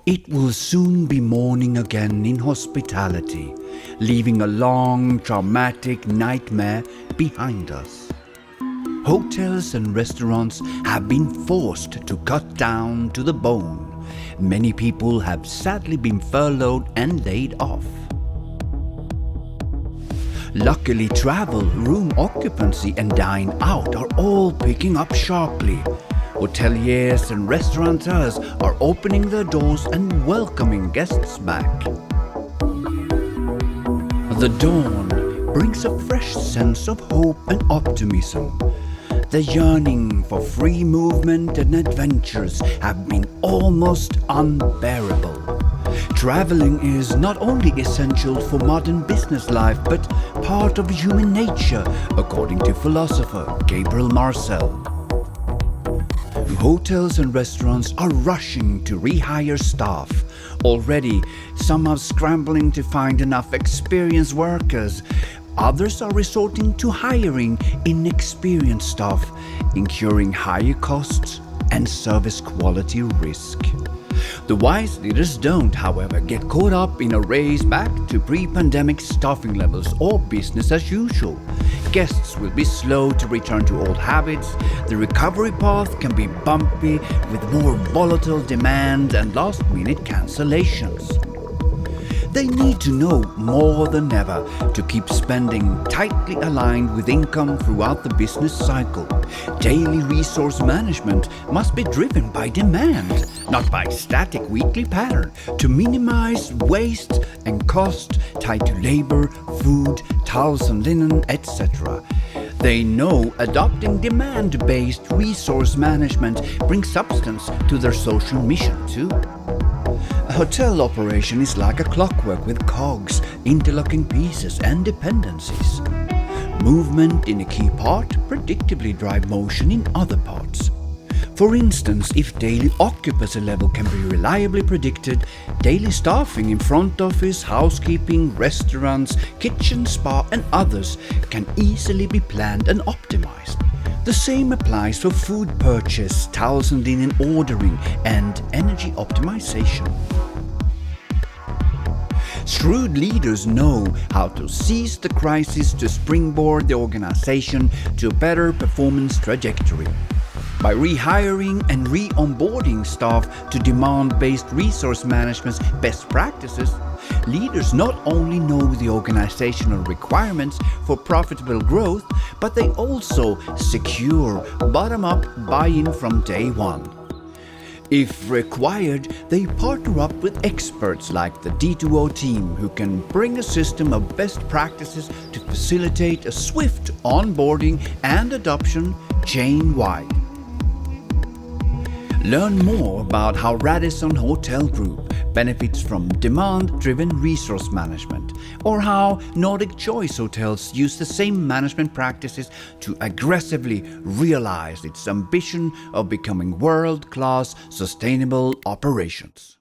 It will soon be morning again in hospitality, leaving a long, traumatic nightmare behind us. Hotels and restaurants have been forced to cut down to the bone. Many people have sadly been furloughed and laid off. Luckily, travel, room occupancy and dine out are all picking up sharply. Hoteliers and restaurateurs are opening their doors and welcoming guests back. The dawn brings a fresh sense of hope and optimism. The yearning for free movement and adventures have been almost unbearable. Traveling is not only essential for modern business life but part of human nature, according to philosopher Gabriel Marcel. Hotels and restaurants are rushing to rehire staff. Already, some are scrambling to find enough experienced workers. Others are resorting to hiring inexperienced staff, incurring higher costs and service quality risk. The wise leaders don't, however, get caught up in a race back to pre-pandemic staffing levels or business as usual. Guests will be slow to return to old habits. The recovery path can be bumpy with more volatile demand and last-minute cancellations. They need to know more than ever to keep spending tightly aligned with income throughout the business cycle. Daily resource management must be driven by demand, not by static weekly pattern, to minimize waste and cost tied to labor, food, towels and linen, etc. They know adopting demand-based resource management brings substance to their social mission too. A hotel operation is like a clockwork with cogs, interlocking pieces and dependencies. Movement in a key part predictably drive motion in other parts. For instance, if daily occupancy level can be reliably predicted, daily staffing in front office, housekeeping, restaurants, kitchen, spa and others can easily be planned and optimized. The same applies for food purchase, towels and linen ordering, and energy optimization. Shrewd leaders know how to seize the crisis to springboard the organization to a better performance trajectory. By rehiring and re-onboarding staff to demand-based resource management's best practices, leaders not only know the organizational requirements for profitable growth, but they also secure bottom-up buy-in from day one. If required, they partner up with experts like the d2o team who can bring a system of best practices to facilitate a swift onboarding and adoption chain-wide. Learn more about how Radisson Hotel Group benefits from demand-driven resource management, or how Nordic Choice Hotels use the same management practices to aggressively realize its ambition of becoming world-class sustainable operations.